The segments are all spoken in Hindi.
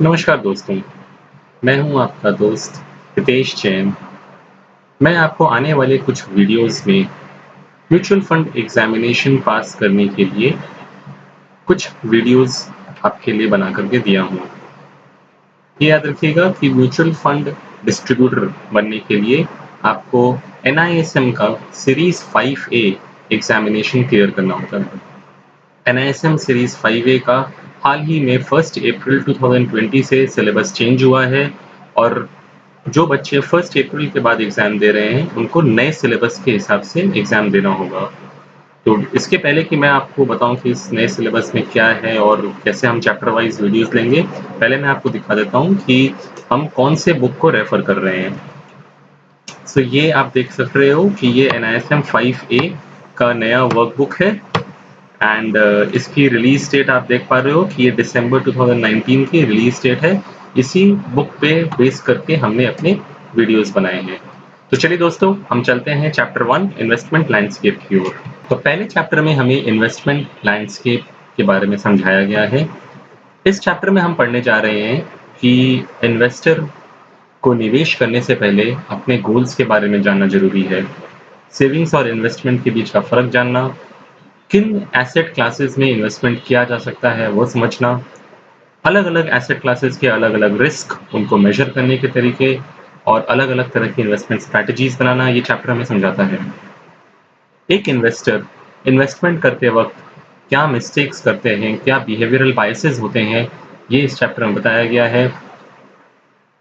नमस्कार दोस्तों, मैं हूं आपका दोस्त हितेश जैन। मैं आपको आने वाले कुछ वीडियोस में म्यूचुअल फंड एग्जामिनेशन पास करने के लिए कुछ वीडियोस आपके लिए बना करके दिया हूं। ये याद रखिएगा कि म्यूचुअल फंड डिस्ट्रीब्यूटर बनने के लिए आपको एनआईएसएम का सीरीज 5A एग्जामिनेशन क्लियर करना होता है। एनआईएसएम सीरीज 5A का हाल ही में 1 अप्रैल 2020 से सिलेबस चेंज हुआ है और जो बच्चे 1 अप्रैल के बाद एग्ज़ाम दे रहे हैं, उनको नए सिलेबस के हिसाब से एग्ज़ाम देना होगा। तो इसके पहले कि मैं आपको बताऊँ कि इस नए सिलेबस में क्या है और कैसे हम चैप्टर वाइज़ वीडियोज़ लेंगे, पहले मैं आपको दिखा देता हूँ कि हम कौन से बुक को रेफ़र कर रहे हैं। सो ये आप देख सक रहे हो कि ये एनआईएसएम 5A का नया वर्कबुक है एंड इसकी रिलीज़ डेट आप देख पा रहे हो कि ये दिसंबर 2019 की रिलीज़ डेट है। इसी बुक पे बेस करके हमने अपने वीडियोज़ बनाए हैं। तो चलिए दोस्तों, हम चलते हैं चैप्टर 1 इन्वेस्टमेंट लैंडस्केप की ओर। तो पहले चैप्टर में हमें इन्वेस्टमेंट लैंडस्केप के बारे में समझाया गया है। इस चैप्टर में हम पढ़ने जा रहे हैं कि इन्वेस्टर को निवेश करने से पहले अपने गोल्स के बारे में जानना ज़रूरी है। सेविंग्स और इन्वेस्टमेंट के बीच का फ़र्क जानना, किन एसेट क्लासेस में इन्वेस्टमेंट किया जा सकता है वो समझना, अलग-अलग एसेट क्लासेस के अलग-अलग रिस्क, उनको मेजर करने के तरीके और अलग-अलग तरह की इन्वेस्टमेंट स्ट्रैटेजीज बनाना, ये चैप्टर हमें समझाता है। एक इन्वेस्टर इन्वेस्टमेंट करते वक्त क्या मिस्टेक्स करते हैं, क्या बिहेवियरल बायसेस होते हैं, ये इस चैप्टर में बताया गया है।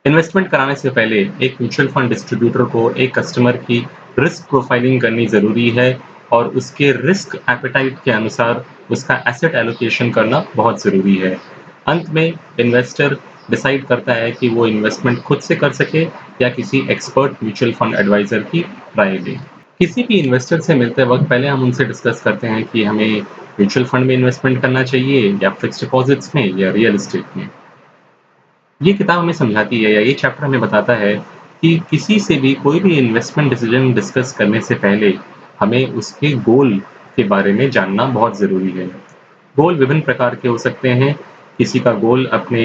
इन्वेस्टमेंट कराने से पहले एक म्यूचुअल फंड डिस्ट्रीब्यूटर को एक कस्टमर की रिस्क प्रोफाइलिंग करनी ज़रूरी है और उसके रिस्क एपेटाइट के अनुसार उसका एसेट एलोकेशन करना बहुत ज़रूरी है। अंत में इन्वेस्टर डिसाइड करता है कि वो इन्वेस्टमेंट खुद से कर सके या किसी एक्सपर्ट म्यूचुअल फंड एडवाइज़र की राय ले। किसी भी इन्वेस्टर से मिलते वक्त पहले हम उनसे डिस्कस करते हैं कि हमें म्यूचुअल फंड में इन्वेस्टमेंट करना चाहिए या फिक्स्ड डिपॉजिट्स में या रियल एस्टेट में। ये किताब हमें समझाती है या ये चैप्टर हमें बताता है कि किसी से भी कोई भी इन्वेस्टमेंट डिसीजन डिस्कस करने से पहले हमें उसके गोल के बारे में जानना बहुत ज़रूरी है। गोल विभिन्न प्रकार के हो सकते हैं। किसी का गोल अपने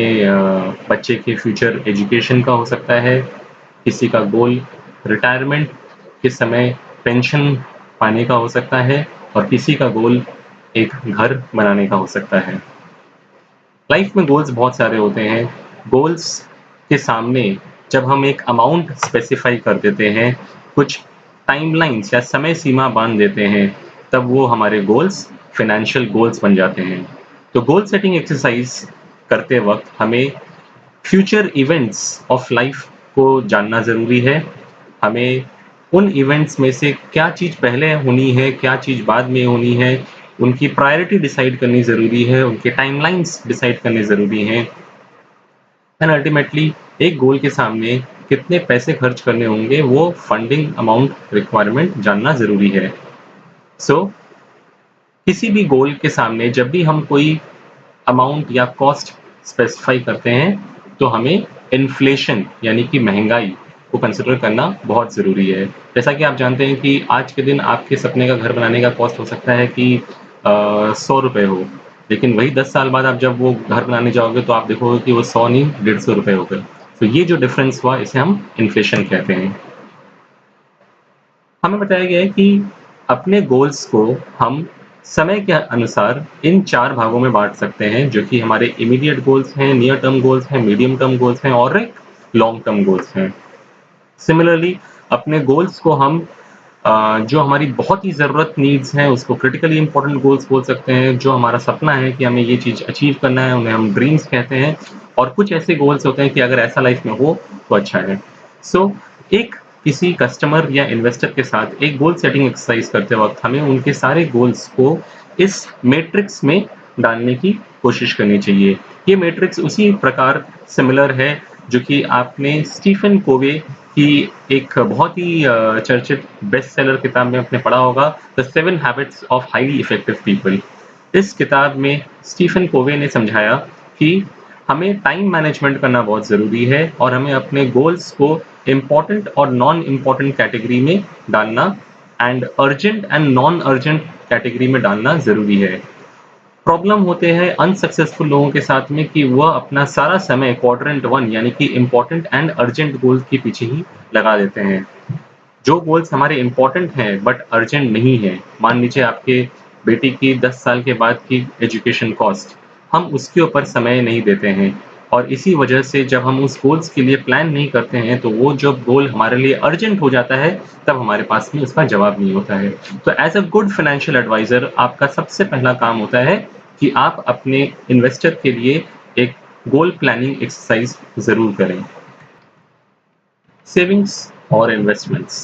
बच्चे के फ्यूचर एजुकेशन का हो सकता है, किसी का गोल रिटायरमेंट के समय पेंशन पाने का हो सकता है और किसी का गोल एक घर बनाने का हो सकता है। लाइफ में गोल्स बहुत सारे होते हैं। गोल्स के सामने जब हम एक अमाउंट स्पेसिफाई कर देते हैं, कुछ टाइमलाइन्स या समय सीमा बाँध देते हैं, तब वो हमारे गोल्स फाइनेंशियल गोल्स बन जाते हैं। तो गोल सेटिंग एक्सरसाइज करते वक़्त हमें फ्यूचर इवेंट्स ऑफ लाइफ को जानना ज़रूरी है। हमें उन इवेंट्स में से क्या चीज़ पहले होनी है, क्या चीज़ बाद में होनी है, उनकी प्रायोरिटी डिसाइड करनी ज़रूरी है, उनके टाइमलाइन्स डिसाइड करने ज़रूरी हैं एंड अल्टीमेटली एक गोल के सामने कितने पैसे खर्च करने होंगे, वो फंडिंग अमाउंट रिक्वायरमेंट जानना ज़रूरी है। सो किसी भी गोल के सामने जब भी हम कोई अमाउंट या कॉस्ट स्पेसिफाई करते हैं, तो हमें इन्फ्लेशन यानी कि महँगाई को कंसिडर करना बहुत ज़रूरी है। जैसा कि आप जानते हैं कि आज के दिन आपके सपने का घर बनाने का कॉस्ट हो सकता है कि ₹100 हो, लेकिन वही 10 साल बाद आप जब वो घर बनाने जाओगे तो आप देखोगे कि वो 100 नहीं ₹150 हो गए। तो ये जो डिफरेंस हुआ इसे हम इन्फ्लेशन कहते हैं। हमें बताया गया है कि अपने गोल्स को हम समय के अनुसार इन 4 भागों में बाँट सकते हैं, जो कि हमारे इमीडिएट गोल्स हैं, नियर टर्म गोल्स हैं, मीडियम टर्म गोल्स हैं और एक लॉन्ग टर्म गोल्स हैं। सिमिलरली अपने गोल्स को हम जो हमारी बहुत ही ज़रूरत नीड्स हैं, उसको क्रिटिकली इम्पोर्टेंट गोल्स बोल सकते हैं। जो हमारा सपना है कि हमें ये चीज़ अचीव करना है, उन्हें हम ड्रीम्स कहते हैं और कुछ ऐसे गोल्स होते हैं कि अगर ऐसा लाइफ में हो, तो अच्छा है। सो एक किसी कस्टमर या इन्वेस्टर के साथ एक गोल सेटिंग एक्सरसाइज करते वक़्त हमें उनके सारे गोल्स को इस मैट्रिक्स में डालने की कोशिश करनी चाहिए। ये मैट्रिक्स उसी प्रकार सिमिलर है जो कि आपने स्टीफन कोवे की एक बहुत ही चर्चित बेस्ट सेलर किताब में आपने पढ़ा होगा, the 7 habits of highly effective people. इस किताब में स्टीफन कोवे ने समझाया कि हमें टाइम मैनेजमेंट करना बहुत ज़रूरी है और हमें अपने गोल्स को इम्पोर्टेंट और नॉन इम्पोर्टेंट कैटेगरी में डालना and urgent and non urgent category में डालना ज़रूरी है। प्रॉब्लम होते हैं अनसक्सेसफुल लोगों के साथ में कि वह अपना सारा समय क्वाड्रेंट 1 यानी कि इम्पोर्टेंट एंड अर्जेंट गोल्स के पीछे ही लगा देते हैं। जो गोल्स हमारे इम्पोर्टेंट हैं बट अर्जेंट नहीं है, मान लीजिए आपके बेटी की 10 साल के बाद की एजुकेशन कॉस्ट, हम उसके ऊपर समय नहीं देते हैं और इसी वजह से जब हम उस गोल्स के लिए प्लान नहीं करते हैं, तो वो जब गोल हमारे लिए अर्जेंट हो जाता है, तब हमारे पास में उसका जवाब नहीं होता है। तो as a good financial adviser आपका सबसे पहला काम होता है कि आप अपने इन्वेस्टर के लिए एक गोल प्लानिंग एक्सरसाइज ज़रूर करें। सेविंग्स और इन्वेस्टमेंट्स।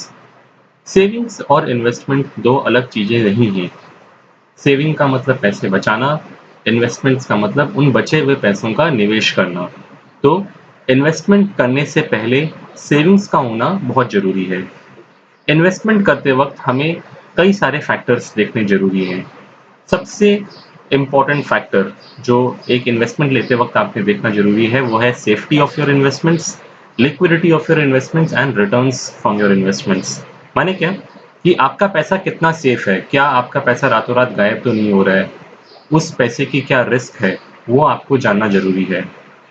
सेविंग्स और इन्वेस्टमेंट 2 अलग चीज़ें नहीं हैं। सेविंग का मतलब पैसे बचाना, इन्वेस्टमेंट्स का मतलब उन बचे हुए पैसों का निवेश करना। तो इन्वेस्टमेंट करने से पहले सेविंग्स का होना बहुत ज़रूरी है। इन्वेस्टमेंट करते वक़्त हमें कई सारे फैक्टर्स देखने ज़रूरी हैं। सबसे इम्पोर्टेंट फैक्टर जो एक इन्वेस्टमेंट लेते वक़्त आपने देखना ज़रूरी है, वो है safety of your investments, liquidity of your investments and returns from your investments. माने क्या? कि आपका पैसा कितना सेफ है? क्या आपका पैसा रातों-रात गायब तो नहीं हो रहा है? उस पैसे की क्या रिस्क है, वो आपको जानना ज़रूरी है।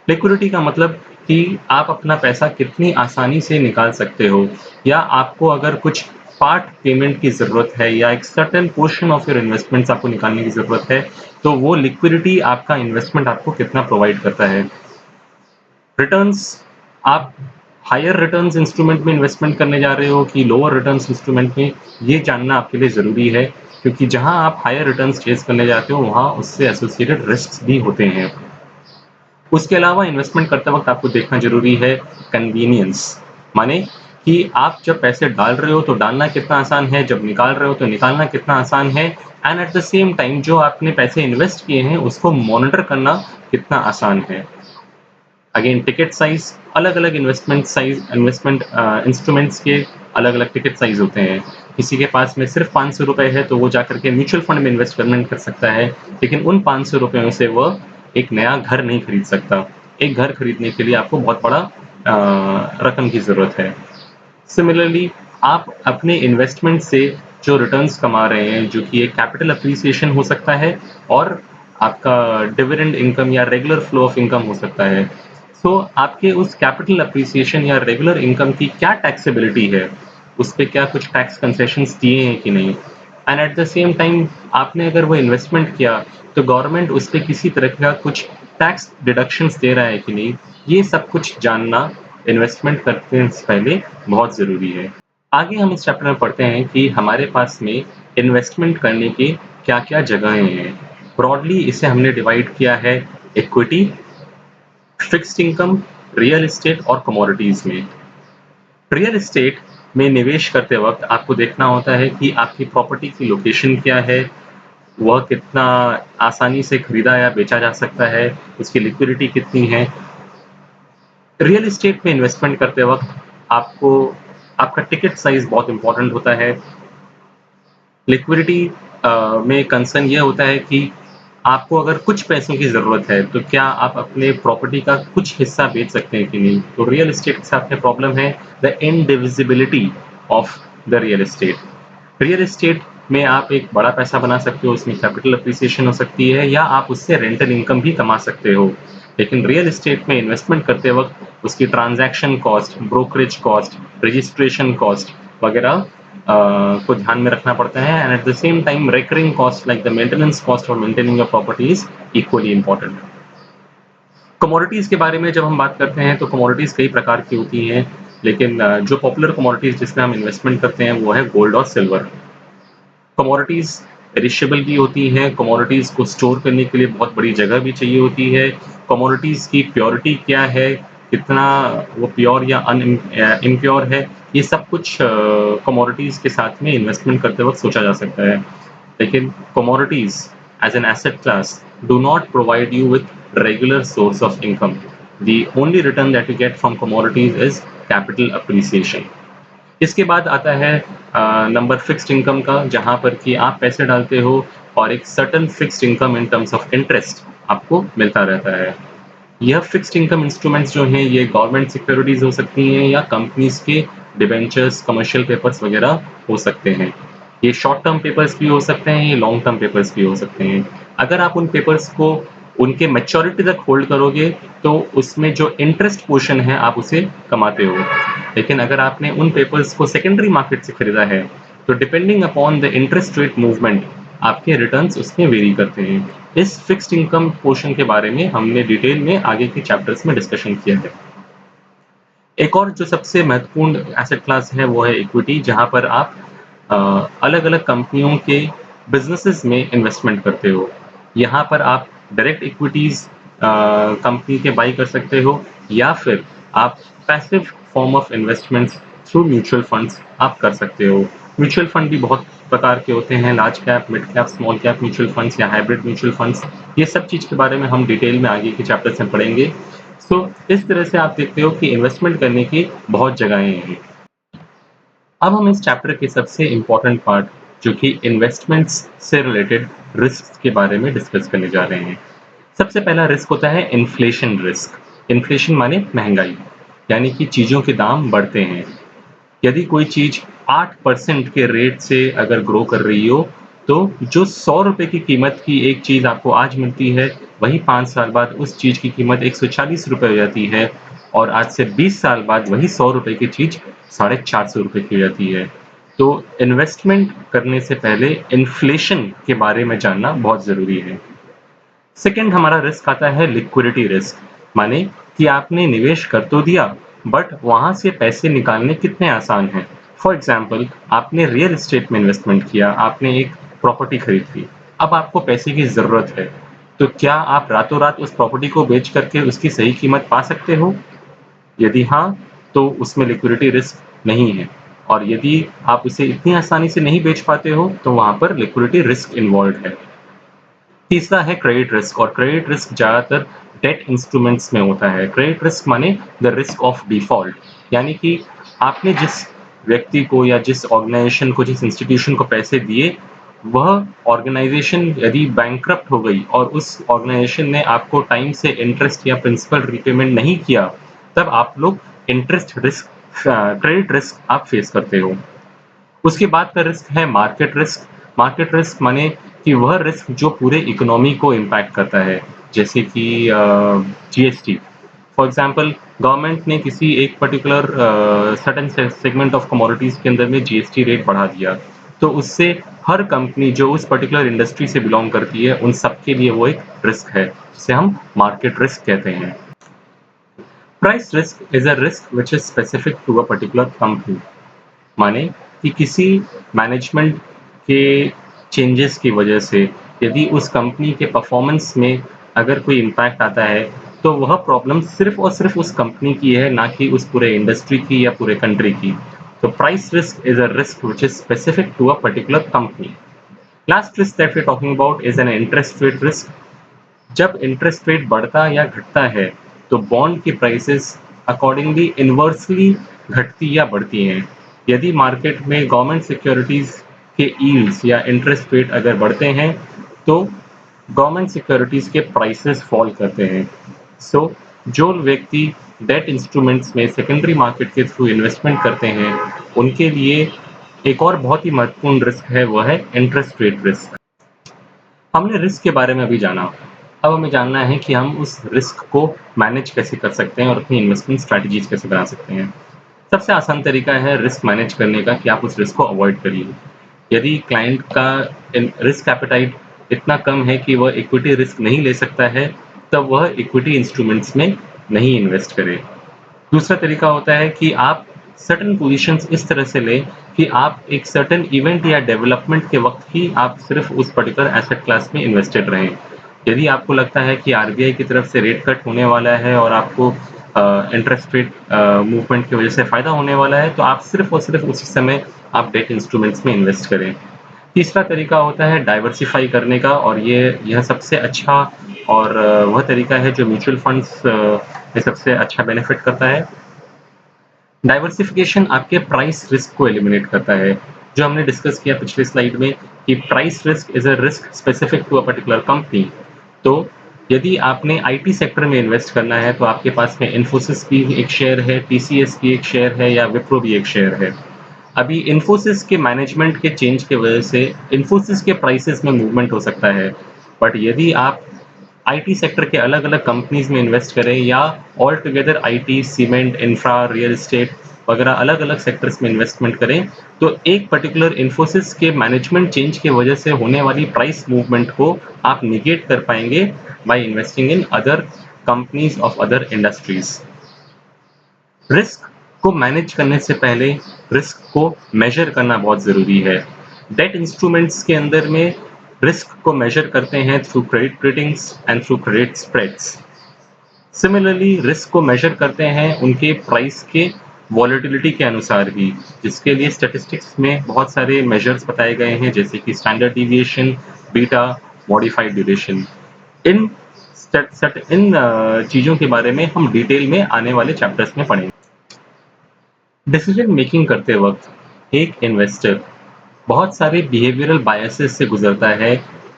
लिक्विडिटी का मतलब कि आप अपना पैसा कितनी आसानी से निकाल सकते हो या आपको अगर कुछ पार्ट पेमेंट की ज़रूरत है या एक certain portion of your investments आपको निकालने की ज़रूरत है, तो वो लिक्विडिटी आपका इन्वेस्टमेंट आपको कितना प्रोवाइड करता है। रिटर्न्स, आप हायर रिटर्न्स इंस्ट्रूमेंट में इन्वेस्टमेंट करने जा रहे हो कि लोअर रिटर्न्स इंस्ट्रूमेंट में, ये जानना आपके लिए ज़रूरी है क्योंकि जहाँ आप हायर रिटर्न्स चेज़ करने जाते हो, वहाँ उससे एसोसिएटेड रिस्क्स भी होते हैं। उसके अलावा इन्वेस्टमेंट करते वक़्त आपको देखना ज़रूरी है कन्वीनियंस, माने कि आप जब पैसे डाल रहे हो तो डालना कितना आसान है, जब निकाल रहे हो तो निकालना कितना आसान है and at the same time जो आपने पैसे इन्वेस्ट किए हैं, उसको मॉनिटर करना कितना आसान है। अगेन टिकट साइज़, अलग-अलग इन्वेस्टमेंट इंस्ट्रूमेंट्स के अलग-अलग टिकट साइज़ होते हैं। किसी के पास में सिर्फ़ ₹500 है तो वो जाकर के म्यूचुअल फंड में इन्वेस्टमेंट कर सकता है, लेकिन उन ₹500 से वह एक नया घर नहीं खरीद सकता। एक घर खरीदने के लिए आपको बहुत बड़ा रकम की ज़रूरत है। सिमिलरली आप अपने इन्वेस्टमेंट से जो रिटर्न्स कमा रहे हैं, जो कि एक कैपिटल एप्रिसिएशन हो सकता है और आपका डिविडेंड इनकम या रेगुलर फ्लो ऑफ इनकम हो सकता है। सो आपके उस कैपिटल एप्रिसिएशन या रेगुलर इनकम की क्या टैक्सेबिलिटी है? उस पे क्या कुछ टैक्स कंसेशंस दिए हैं कि नहीं? And at the same time आपने अगर वो इन्वेस्टमेंट किया, तो गवर्नमेंट उस पे किसी तरह का कुछ टैक्स डिडक्शंस दे रहा है कि नहीं? ये सब कुछ जानना इन्वेस्टमेंट करने से पहले बहुत ज़रूरी है। आगे हम इस चैप्टर में पढ़ते हैं कि हमारे पास में इन्वेस्टमेंट करने की क्या-क्या जगहें हैं। ब्रॉडली इसे हमने डिवाइड किया है equity, fixed income, real estate और कमोडिटीज़ में। रियल एस्टेट में निवेश करते वक़्त आपको देखना होता है कि आपकी प्रॉपर्टी की लोकेशन क्या है, वह कितना आसानी से खरीदा या बेचा जा सकता है, उसकी लिक्विडिटी कितनी है। रियल एस्टेट में इन्वेस्टमेंट करते वक़्त आपको आपका टिकट साइज़ बहुत इम्पोर्टेंट होता है। लिक्विडिटी में कंसर्न ये होता है कि आपको अगर कुछ पैसों की ज़रूरत है, तो क्या आप अपने प्रॉपर्टी का कुछ हिस्सा बेच सकते हैं कि नहीं? तो रियल एस्टेट के साथ में प्रॉब्लम है the indivisibility of the real estate. Real estate में आप एक बड़ा पैसा बना सकते हो, उसमें कैपिटल एप्रिसिएशन हो सकती है या आप उससे रेंटल इनकम भी कमा सकते हो। लेकिन रियल एस्टेट में इन्वेस्टमेंट करते वक़्त उसकी transaction cost, brokerage cost, registration cost वगैरह को ध्यान में रखना पड़ता है and at the same time recurring cost like the maintenance cost for maintaining your property is equally important. Commodities के बारे में जब हम बात करते हैं, तो कमोडिटीज़ कई प्रकार की होती हैं, लेकिन जो पॉपुलर कमोडिटीज़ जिसमें हम इन्वेस्टमेंट करते हैं, वो है गोल्ड और सिल्वर। कमोडिटीज़ पेरिशेबल भी होती हैं, कमोडिटीज़ को स्टोर करने के लिए बहुत बड़ी जगह भी चाहिए होती है। कमोडिटीज़ की प्योरिटी क्या है, कितना वो प्योर या इम्प्योर है, ये सब कुछ कमोडिटीज़ के साथ में इन्वेस्टमेंट करते वक़्त सोचा जा सकता है। लेकिन commodities as an asset class do not provide you with regular source of income. The only return that you get from commodities is capital appreciation. इसके बाद आता है नंबर फिक्स्ड इनकम का, जहाँ पर कि आप पैसे डालते हो और एक certain fixed income in terms of interest आपको मिलता रहता है। यह फिक्स्ड इनकम इंस्ट्रूमेंट्स जो हैं, ये गवर्नमेंट सिक्योरिटीज़ हो सकती हैं या कंपनीज़ के डिबेंचर्स, कमर्शियल पेपर्स वगैरह हो सकते हैं। ये शॉर्ट टर्म पेपर्स भी हो सकते हैं, ये लॉन्ग टर्म पेपर्स भी हो सकते हैं। अगर आप उन पेपर्स को उनके मैच्योरिटी तक होल्ड करोगे, तो उसमें जो इंटरेस्ट पोर्शन है, आप उसे कमाते हो। लेकिन अगर आपने उन पेपर्स को सेकेंडरी मार्केट से खरीदा है, तो depending upon the interest rate movement, आपके रिटर्न्स उसमें वेरी करते हैं। इस फिक्स्ड इनकम पोर्शन के बारे में हमने डिटेल में आगे के चैप्टर्स में डिस्कशन किया है। एक और जो सबसे महत्वपूर्ण एसेट क्लास है, वो है इक्विटी, जहाँ पर आप अलग-अलग कंपनियों के बिज़नेसेस में इन्वेस्टमेंट करते हो। यहाँ पर आप डायरेक्ट इक्विटीज़ कंपनी के बाय कर सकते हो, या फिर आप passive form of investments through mutual funds आप कर सकते हो। म्यूचुअल फंड भी बहुत प्रकार के होते हैं, large cap, mid cap, small cap mutual funds या हाइब्रिड म्यूचुअल फंड्स। ये सब चीज़ के बारे में हम डिटेल में आगे के चैप्टर्स में पढ़ेंगे। इस तरह से आप देखते हो कि इन्वेस्टमेंट करने की बहुत जगहें हैं। अब हम इस चैप्टर के सबसे इम्पोर्टेंट पार्ट, जो कि इन्वेस्टमेंट्स से रिलेटेड रिस्क के बारे में डिस्कस करने जा रहे हैं। सबसे पहला रिस्क होता है इन्फ्लेशन रिस्क। इन्फ्लेशन माने महंगाई, यानी कि चीज़ों के दाम बढ़ते हैं। यदि कोई चीज़ 8% के रेट से अगर ग्रो कर रही हो, तो जो 100 रुपए की कीमत की एक चीज़ आपको आज मिलती है, वही 5 साल बाद उस चीज़ की कीमत 140 रुपए हो जाती है, और आज से 20 साल बाद वही 100 रुपए की चीज़ 450 रुपए की हो जाती है। तो इन्वेस्टमेंट करने से पहले इन्फ्लेशन के बारे में जानना बहुत ज़रूरी है। सेकंड हमारा रिस्क आता है लिक्विडिटी रिस्क, माने कि आपने निवेश कर तो दिया, बट वहां से पैसे निकालने कितने आसान हैं। फॉर एग्जाम्पल, आपने रियल एस्टेट में इन्वेस्टमेंट किया, आपने एक प्रॉपर्टी खरीद ली, अब आपको पैसे की जरूरत है, तो क्या आप रातों रात उस प्रॉपर्टी को बेच करके उसकी सही कीमत पा सकते हो? यदि हाँ, तो उसमें लिक्विडिटी रिस्क नहीं है, और यदि आप उसे इतनी आसानी से नहीं बेच पाते हो, तो वहां पर लिक्विडिटी रिस्क इन्वॉल्व है। तीसरा है क्रेडिट रिस्क, और क्रेडिट रिस्क ज़्यादातर डेट इंस्ट्रूमेंट्स में होता है। क्रेडिट रिस्क माने द रिस्क ऑफ डिफ़ॉल्ट, यानी कि आपने जिस व्यक्ति को या जिस ऑर्गेनाइजेशन को, जिस इंस्टीट्यूशन को पैसे दिए, वह ऑर्गेनाइजेशन यदि बैंकरप्ट हो गई और उस ऑर्गेनाइजेशन ने आपको टाइम से इंटरेस्ट या प्रिंसिपल रीपेमेंट नहीं किया, तब आप लोग इंटरेस्ट रिस्क, क्रेडिट रिस्क आप फेस करते हो। उसके बाद का रिस्क है मार्केट रिस्क। मार्केट रिस्क माने कि वह रिस्क जो पूरे इकोनॉमी को इम्पैक्ट करता है, जैसे कि जीएसटी। फॉर एग्जांपल, गवर्नमेंट ने किसी एक particular certain segment of commodities के अंदर में जीएसटी रेट बढ़ा दिया, तो उससे हर कंपनी जो उस पर्टिकुलर इंडस्ट्री से बिलोंग करती है, उन सबके लिए वो एक रिस्क है, जिसे हम मार्केट रिस्क कहते हैं। Price risk is a risk which is specific to a particular company, माने कि किसी मैनेजमेंट के चेंजेस की वजह से यदि उस कंपनी के परफॉर्मेंस में अगर कोई इम्पैक्ट आता है, तो वह प्रॉब्लम सिर्फ और सिर्फ उस कंपनी की है, ना कि उस पूरे इंडस्ट्री की या पूरे कंट्री की। तो price risk is a risk which is specific to a particular company. Last risk that we talking about is an interest rate risk. जब इंटरेस्ट रेट बढ़ता या घटता है, तो बॉन्ड की प्राइसेस अकॉर्डिंगली इन्वर्सली घटती या बढ़ती हैं। यदि मार्केट में गवर्नमेंट सिक्योरिटीज के यील्ड्स या इंटरेस्ट रेट अगर बढ़ते हैं, तो गवर्नमेंट सिक्योरिटीज के प्राइसेस फॉल करते हैं। सो जो व्यक्ति डेट इंस्ट्रूमेंट्स में सेकेंडरी मार्केट के थ्रू इन्वेस्टमेंट करते हैं, उनके लिए एक और बहुत ही महत्वपूर्ण रिस्क है, वह है इंटरेस्ट रेट रिस्क। हमने रिस्क के बारे में अभी जाना, अब हमें जानना है कि हम उस रिस्क को मैनेज कैसे कर सकते हैं और अपनी इन्वेस्टमेंट स्ट्रैटेजीज कैसे बना सकते हैं। सबसे आसान तरीका है रिस्क मैनेज करने का कि आप उस रिस्क को अवॉइड करिए। यदि क्लाइंट का रिस्क एपेटाइट इतना कम है कि वह इक्विटी रिस्क नहीं ले सकता है, तब वह इक्विटी इंस्ट्रूमेंट्स में नहीं इन्वेस्ट करे। दूसरा तरीका होता है कि आप सर्टेन पोजीशंस इस तरह से लें कि आप एक सर्टेन इवेंट या डेवलपमेंट के वक्त ही आप सिर्फ उस पर्टिकुलर एसेट क्लास में इन्वेस्टेड रहें। यदि आपको लगता है कि आरबीआई की तरफ से रेट कट होने वाला है और आपको इंटरेस्ट रेट मूवमेंट की वजह से फ़ायदा होने वाला है, तो आप सिर्फ और सिर्फ उसी समय आप डेट इंस्ट्रूमेंट्स में इन्वेस्ट करें। तीसरा तरीका होता है डाइवर्सिफ़ाई करने का, और यह सबसे अच्छा और वह तरीका है जो म्यूचुअल फंड्स में सबसे अच्छा बेनिफिट करता है। डाइवर्सिफिकेशन आपके प्राइस रिस्क को एलिमिनेट करता है, जो हमने डिस्कस किया पिछले स्लाइड में कि price risk is a risk specific to a particular company. तो यदि आपने आईटी सेक्टर में इन्वेस्ट करना है, तो आपके पास में इन्फोसिस भी एक शेयर है, टीसीएस भी एक शेयर है, या विप्रो भी एक शेयर है। अभी इन्फोसिस के मैनेजमेंट के चेंज की वजह से इन्फोसिस के प्राइसेस में मूवमेंट हो सकता है, बट यदि आप आईटी सेक्टर के अलग-अलग कंपनीज़ में इन्वेस्ट करें या all together IT, cement, infra, real estate वगैरह अलग-अलग सेक्टर्स में इन्वेस्टमेंट करें, तो एक पर्टिकुलर इन्फोसिस के मैनेजमेंट चेंज की वजह से होने वाली प्राइस मूवमेंट को आप नेगेट कर पाएँगे by investing in other companies of other industries. Risk को मैनेज करने से पहले रिस्क को मेजर करना बहुत ज़रूरी है। डेट इंस्ट्रूमेंट्स के अंदर में रिस्क को मेजर करते हैं through credit ratings and through credit spreads. Similarly risk को मेजर करते हैं उनके प्राइस के वॉलेटिलिटी के अनुसार ही, जिसके लिए स्टैटिस्टिक्स में बहुत सारे मेजर्स बताए गए हैं जैसे कि standard deviation, beta, modified duration. इन चीज़ों के बारे में हम डिटेल में आने वाले चैप्टर्स में पढ़ेंगे। डिसीजन मेकिंग करते वक्त एक इन्वेस्टर बहुत सारे बिहेवियरल बायसेस से गुजरता है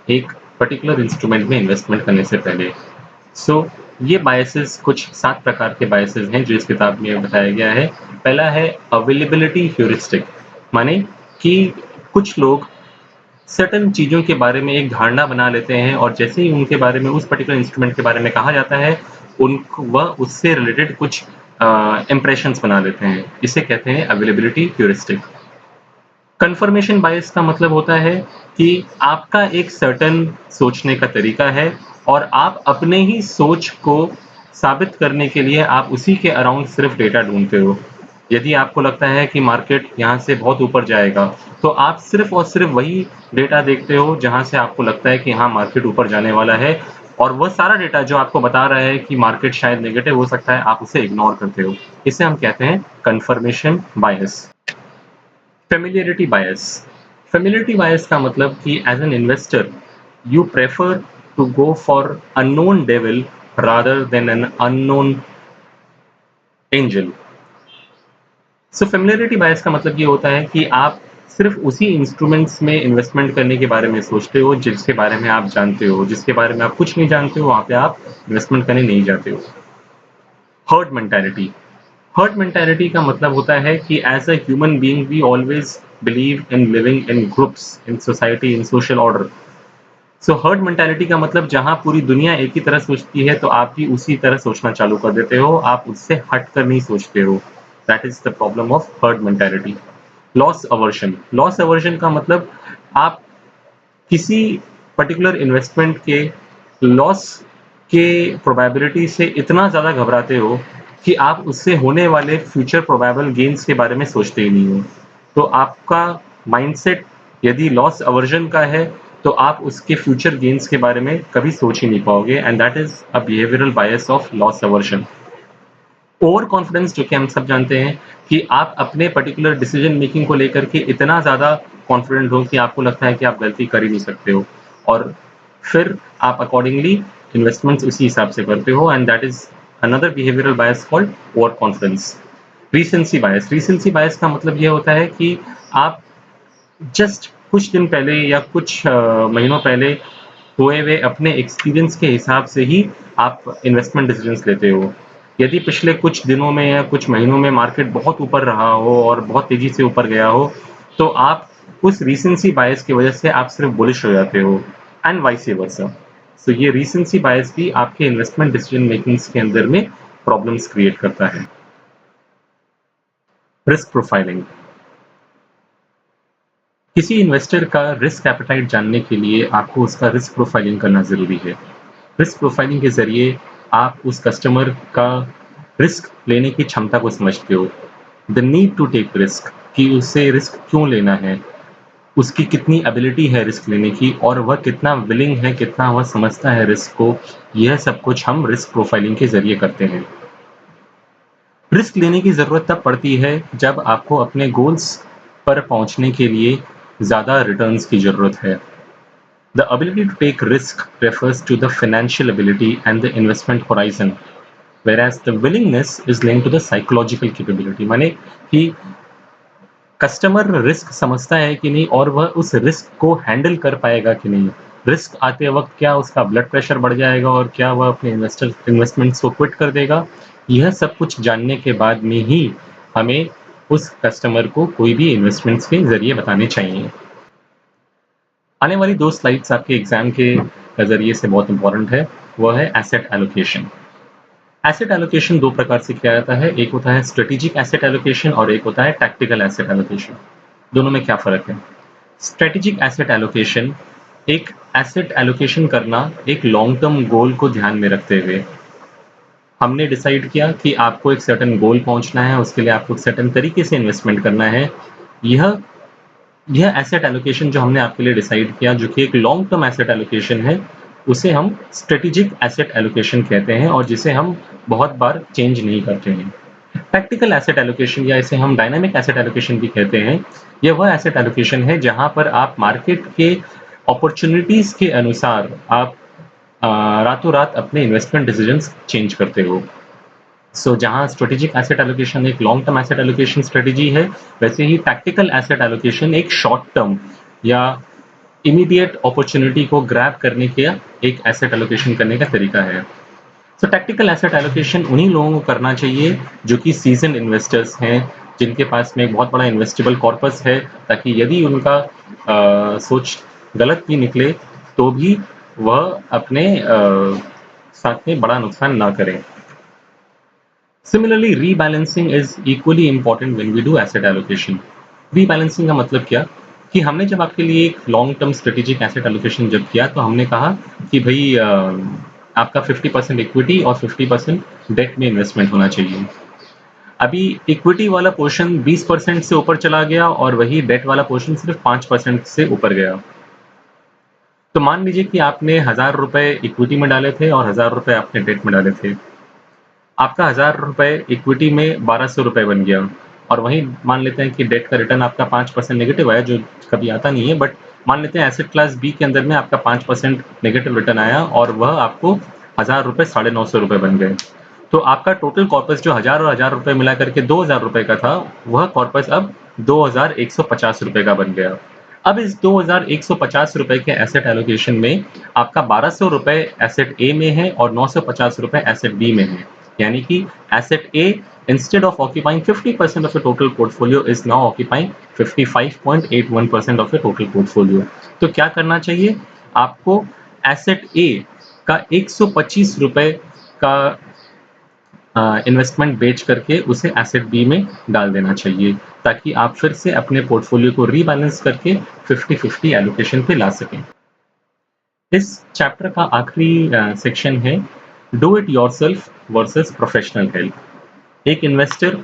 एक पर्टिकुलर इंस्ट्रूमेंट में इन्वेस्टमेंट करने से पहले। सो ये बायसेस कुछ 7 प्रकार के बायसेस हैं जो इस किताब में बताया गया है। पहला है अवेलेबिलिटी ह्यूरिस्टिक, माने कि कुछ लोग सर्टेन चीज़ों के बारे में एक धारणा बना लेते हैं और जैसे ही उनके बारे में उस पर्टिकुलर इंस्ट्रूमेंट के बारे में कहा जाता है, वह उससे रिलेटेड कुछ इंप्रेशंस बना लेते हैं। इसे कहते हैं अवेलेबिलिटी ह्यूरिस्टिक। कन्फर्मेशन बायस का मतलब होता है कि आपका एक सर्टेन सोचने का तरीका है और आप अपने ही सोच को साबित करने के लिए आप उसी के अराउंड सिर्फ डेटा ढूंढते हो। यदि आपको लगता है कि मार्केट यहाँ से बहुत ऊपर जाएगा, तो आप सिर्फ और सिर्फ वही डेटा देखते हो जहाँ से आपको लगता है कि हाँ मार्केट ऊपर जाने वाला है, और वह सारा डेटा जो आपको बता रहा है कि मार्केट शायद नेगेटिव हो सकता है, आप उसे इग्नोर करते हो। इसे हम कहते हैं confirmation bias. Familiarity bias. Familiarity bias का मतलब कि as an investor you prefer to go for unknown devil rather than an unknown angel. So familiarity bias का मतलब ये होता है कि आप सिर्फ उसी इंस्ट्रूमेंट्स में इन्वेस्टमेंट करने के बारे में सोचते हो जिसके बारे में आप जानते हो। जिसके बारे में आप कुछ नहीं जानते हो, वहाँ पे आप इन्वेस्टमेंट करने नहीं जाते हो। Herd mentality. हर्ड मेंटालिटी का मतलब होता है कि as a human being we always believe in living in groups, in society, in social order. So herd mentality का मतलब जहाँ पूरी दुनिया एक ही तरह सोचती है तो आप भी उसी तरह सोचना चालू कर देते हो, आप उससे हट कर नहीं सोचते हो। That is the problem of herd mentality. Loss aversion. Loss aversion का मतलब आप किसी पर्टिकुलर इन्वेस्टमेंट के लॉस के प्रोबेबिलिटी से इतना ज़्यादा घबराते हो कि आप उससे होने वाले फ्यूचर प्रोबेबल गेन्स के बारे में सोचते ही नहीं हो। तो आपका माइंडसेट यदि लॉस अवर्जन का है, तो आप उसके फ्यूचर गेन्स के बारे में कभी सोच ही नहीं पाओगे, and that is a behavioural bias of loss aversion. Over confidence, जो कि हम सब जानते हैं कि आप अपने पर्टिकुलर डिसीजन मेकिंग को लेकर के इतना ज़्यादा कॉन्फिडेंट हो कि आपको लगता है कि आप गलती कर ही नहीं सकते हो, और फिर आप अकॉर्डिंगली इन्वेस्टमेंट्स उसी हिसाब से करते हो, and that is another behavioural bias called overconfidence. Recency bias. Recency bias का मतलब ये होता है कि आप जस्ट कुछ दिन पहले या कुछ महीनों पहले हुए हुए अपने एक्सपीरियंस के हिसाब से ही आप इन्वेस्टमेंट डिसीजंस लेते हो। यदि पिछले कुछ दिनों में या कुछ महीनों में मार्केट बहुत ऊपर रहा हो और बहुत तेजी से ऊपर गया हो, तो आप उस रीसेंसी बायस की वजह से आप सिर्फ बुलिश हो जाते हो, एंड वाइस वर्सा। सो ये रीसेंसी बायस भी आपके इन्वेस्टमेंट डिसीजन मेकिंग्स के अंदर में प्रॉब्लम्स क्रिएट करता है। Risk profiling. किसी इन्वेस्टर का रिस्क एपेटाइट जानने के लिए आपको उसका रिस्क प्रोफाइलिंग करना ज़रूरी है। रिस्क प्रोफाइलिंग के ज़रिए आप उस कस्टमर का रिस्क लेने की क्षमता को समझते हो। The need to take risk, कि उसे रिस्क क्यों लेना है, उसकी कितनी एबिलिटी है रिस्क लेने की, और वह कितना विलिंग है, कितना वह समझता है रिस्क को। यह सब कुछ हम रिस्क प्रोफाइलिंग के ज़रिए करते हैं। रिस्क लेने की ज़रूरत तब पड़ती है जब आपको अपने गोल्स पर पहुंचने के लिए ज़्यादा रिटर्न्स की ज़रूरत है। The ability to take risk refers to the financial ability and the investment horizon, whereas the willingness is linked to the psychological capability. माने कि कस्टमर रिस्क समझता है कि नहीं और वह उस रिस्क को हैंडल कर पाएगा कि नहीं। रिस्क आते वक्त क्या उसका ब्लड प्रेशर बढ़ जाएगा और क्या वह अपने इन्वेस्टमेंट्स को क्विट कर देगा। यह सब कुछ जानने के बाद में ही हमें उस कस्टमर को कोई भी इन्वेस्टमेंट्स के ज़रिए बताने चाहिए। आने वाली 2 स्लाइड्स आपके एग्ज़ाम के ज़रिए से बहुत इम्पोर्टेंट है, वो है एसेट एलोकेशन। एसेट एलोकेशन 2 प्रकार से किया जाता है, एक होता है स्ट्रेटेजिक एसेट एलोकेशन और एक होता है टैक्टिकल एसेट एलोकेशन। दोनों में क्या फ़र्क है? स्ट्रेटेजिक एसेट एलोकेशन एक एसेट एलोकेशन करना एक लॉन्ग टर्म गोल को ध्यान में रखते हुए। हमने डिसाइड किया कि आपको एक सर्टेन गोल पहुँचना है, उसके लिए आपको एक सर्टेन तरीके से इन्वेस्टमेंट करना है। यह यह एसेट एलोकेशन जो हमने आपके लिए डिसाइड किया, जो कि एक लॉन्ग टर्म एसेट एलोकेशन है, उसे हम स्ट्रेटेजिक एसेट एलोकेशन कहते हैं और जिसे हम बहुत बार चेंज नहीं करते हैं। टैक्टिकल एसेट एलोकेशन या इसे हम डायनामिक एसेट एलोकेशन भी कहते हैं। यह वह एसेट एलोकेशन है जहाँ पर आप मार्केट के अपॉर्च्युनिटीज़ के अनुसार आप रातों-रात अपने इन्वेस्टमेंट डिसीजंस चेंज करते हो। जहाँ स्ट्रेटेजिक एसेट एलोकेशन एक long term asset allocation strategy है, वैसे ही टैक्टिकल एसेट एलोकेशन एक शॉर्ट टर्म या इमीडिएट अपॉर्च्युनिटी को ग्रैब करने का एक एसेट एलोकेशन करने का तरीका है। टैक्टिकल एसेट एलोकेशन उन्हीं लोगों को करना चाहिए जो कि सीजन्ड इन्वेस्टर्स हैं, जिनके पास में एक बहुत बड़ा इन्वेस्टेबल कॉर्पस है, ताकि यदि उनका सोच गलत भी निकले, तो भी वह अपने साथ में बड़ा नुकसान ना करें। Similarly, rebalancing is equally important when we do asset allocation. Rebalancing का मतलब क्या? कि हमने जब आपके लिए एक long term strategic asset allocation जब किया, तो हमने कहा कि भई आपका 50% इक्विटी और 50% डेट में इन्वेस्टमेंट होना चाहिए। अभी इक्विटी वाला पोर्शन 20% से ऊपर चला गया और वही डेट वाला पोर्शन सिर्फ 5% से ऊपर गया। तो मान लीजिए कि आपने ₹1000 इक्विटी में डाले थे और ₹1000 आपने डेट में डाले थे। आपका ₹1000 इक्विटी में ₹1200 बन गया और वहीं मान लेते हैं कि डेट का रिटर्न आपका 5% नेगेटिव आया, जो कभी आता नहीं है, बट मान लेते हैं एसेट क्लास बी के अंदर में आपका 5% नेगेटिव रिटर्न आया और वह आपको ₹1000 ₹950 बन गए। तो आपका टोटल कॉर्पस जो 1000 और ₹1000 मिला करके ₹2000 का था, वह कॉर्पस अब ₹2150 का बन गया। अब इस ₹2150 के एसेट एलोकेशन में आपका ₹1200 एसेट ए में है और ₹950 एसेट बी में है। यानी कि asset A instead of occupying 50% of the total portfolio is now occupying 55.81% of the total portfolio. तो क्या करना चाहिए? आपको एसेट ए का ₹125 का इन्वेस्टमेंट बेच करके उसे एसेट बी में डाल देना चाहिए, ताकि आप फिर से अपने पोर्टफोलियो को रीबैलेंस करके 50-50 एलोकेशन पे ला सकें। इस चैप्टर का आखिरी सेक्शन है do it yourself versus professional help. एक इन्वेस्टर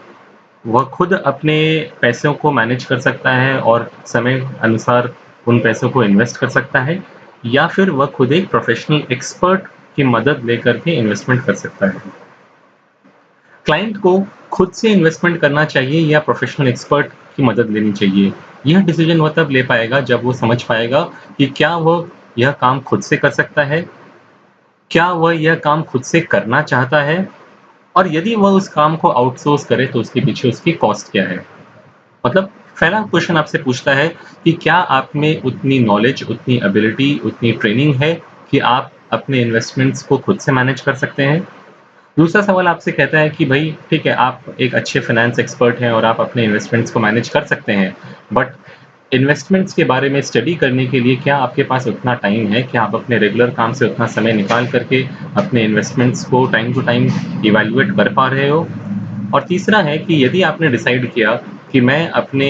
वह खुद अपने पैसों को मैनेज कर सकता है और समय अनुसार उन पैसों को इन्वेस्ट कर सकता है, या फिर वह खुद एक प्रोफेशनल एक्सपर्ट की मदद लेकर के इन्वेस्टमेंट कर सकता है। क्लाइंट को खुद से इन्वेस्टमेंट करना चाहिए या प्रोफेशनल एक्सपर्ट की मदद लेनी चाहिए, यह डिसीजन वह तब ले पाएगा जब वो समझ पाएगा कि क्या वह यह काम खुद से कर सकता है, क्या वह यह काम खुद से करना चाहता है, और यदि वह उस काम को आउटसोर्स करे तो उसके पीछे उसकी कॉस्ट क्या है। मतलब पहला क्वेश्चन आपसे पूछता है कि क्या आप में उतनी नॉलेज, उतनी एबिलिटी, उतनी ट्रेनिंग है कि आप अपने इन्वेस्टमेंट्स को खुद से मैनेज कर सकते हैं। दूसरा सवाल आपसे कहता है कि भाई ठीक है, आप एक अच्छे फाइनेंस एक्सपर्ट हैं और आप अपने इन्वेस्टमेंट्स को मैनेज कर सकते हैं, बट इन्वेस्टमेंट्स के बारे में स्टडी करने के लिए क्या आपके पास उतना टाइम है? क्या आप अपने रेगुलर काम से उतना समय निकाल करके अपने इन्वेस्टमेंट्स को टाइम टू टाइम इवैल्यूएट कर पा रहे हो? और तीसरा है कि यदि आपने डिसाइड किया कि मैं अपने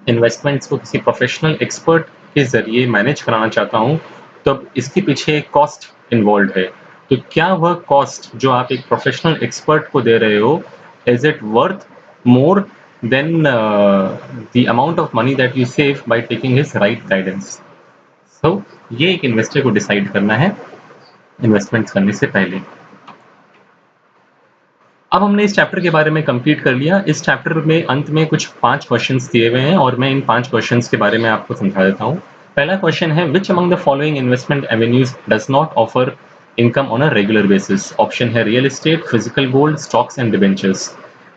इन्वेस्टमेंट्स को किसी प्रोफेशनल एक्सपर्ट के ज़रिए मैनेज कराना चाहता हूँ, तब इसके पीछे एक कॉस्ट इन्वॉल्व्ड है। तो क्या वह कॉस्ट जो आप एक प्रोफेशनल एक्सपर्ट को दे रहे हो, is it worth more than the amount of money that you save by taking his right guidance? ये एक इन्वेस्टर को डिसाइड करना है इन्वेस्टमेंट्स करने से पहले। अब हमने इस चैप्टर के बारे में कंप्लीट कर लिया। इस चैप्टर में अंत में कुछ 5 क्वेश्चंस दिए हुए हैं और मैं इन 5 क्वेश्चंस के बारे में आपको समझा देता हूँ। पहला क्वेश्चन है which among the following investment avenues does not offer income on a regular basis? Option है real estate, physical gold, stocks and debentures.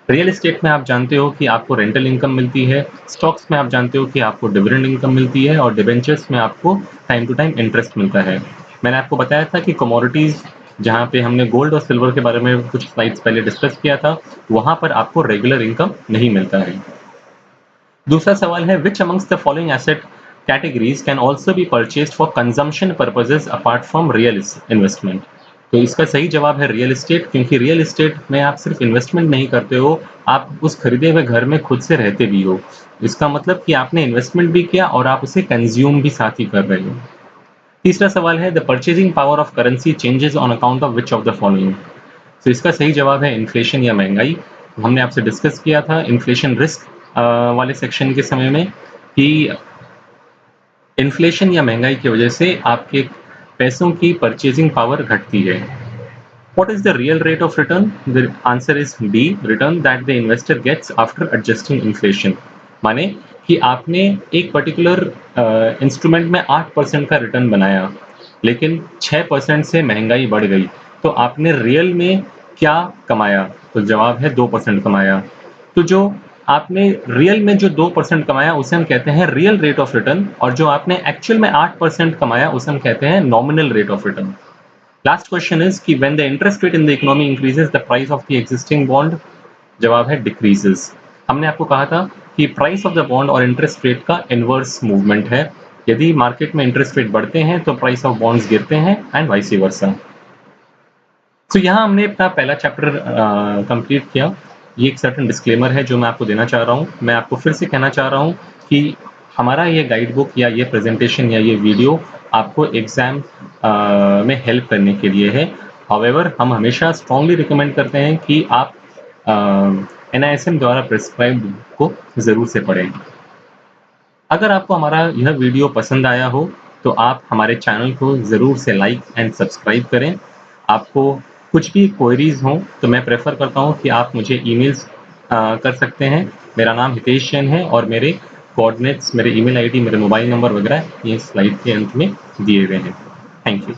Real estate में आप जानते हो कि आपको रेंटल इनकम मिलती है, स्टॉक्स में आप जानते हो कि आपको डिविडेंड इनकम मिलती है और डिबेंचर्स में आपको टाइम टू टाइम इंटरेस्ट मिलता है। मैंने आपको बताया था कि कमोडिटीज़ जहाँ पे हमने गोल्ड और सिल्वर के बारे में कुछ स्लाइड्स पहले डिस्कस किया था, वहाँ पर आपको रेगुलर इनकम नहीं मिलता है। दूसरा सवाल है विच amongst the following asset categories can also be purchased for consumption purposes apart from real investment. तो इसका सही जवाब है रियल एस्टेट, क्योंकि रियल एस्टेट में आप सिर्फ इन्वेस्टमेंट नहीं करते हो, आप उस खरीदे हुए घर में खुद से रहते भी हो। इसका मतलब कि आपने इन्वेस्टमेंट भी किया और आप उसे कंज्यूम भी साथ ही कर रहे हो। तीसरा सवाल है the purchasing power of currency changes on account of which of the following. तो इसका सही जवाब है इन्फ्लेशन या महंगाई। हमने आपसे डिस्कस किया था इन्फ्लेशन रिस्क वाले सेक्शन के समय में कि इन्फ्लेशन या महंगाई की वजह से आपके पैसों की परचेजिंग पावर घटती है। What is the real rate of return? The answer is B, return that the investor gets after adjusting inflation. माने कि आपने एक पर्टिकुलर इंस्ट्रूमेंट में 8% का रिटर्न बनाया, लेकिन 6% से महंगाई बढ़ गई, तो आपने रियल में क्या कमाया? तो जवाब है 2% कमाया। तो जो आपने रियल में जो 2% कमाया उसे हम कहते हैं रियल रेट ऑफ रिटर्न, और जो आपने एक्चुअल में 8% कमाया उसे हम कहते हैं nominal rate of return. Last question is कि when the interest rate in the economy increases the price of the existing bond. जवाब है डिक्रीजेस। हमने आपको कहा था कि प्राइस ऑफ द बॉन्ड और इंटरेस्ट रेट का इनवर्स मूवमेंट है। यदि मार्केट में इंटरेस्ट रेट बढ़ते हैं तो प्राइस ऑफ बॉन्ड्स गिरते हैं एंड वाइस वर्सा। तो यहाँ हमने अपना पहला चैप्टर कंप्लीट किया। ये एक सर्टेन डिस्क्लेमर है जो मैं आपको देना चाह रहा हूँ। मैं आपको फिर से कहना चाह रहा हूँ कि हमारा ये गाइड बुक या ये प्रेजेंटेशन या ये वीडियो आपको एग्जाम में हेल्प करने के लिए है। हाउएवर हम हमेशा स्ट्रांगली रिकमेंड करते हैं कि आप NISM द्वारा प्रिस्क्राइब्ड बुक को ज़रूर से पढ़ें। अगर आपको हमारा यह वीडियो पसंद आया हो तो आप हमारे चैनल को ज़रूर से लाइक एंड सब्सक्राइब करें। आपको कुछ भी क्वेरीज हों तो मैं प्रेफर करता हूं कि आप मुझे ईमेल्स कर सकते हैं। मेरा नाम हितेश जैन है और मेरे कोऑर्डिनेट्स, मेरे ईमेल आईडी, मेरे मोबाइल नंबर वगैरह ये स्लाइड के अंत में दिए हुए हैं। Thank you.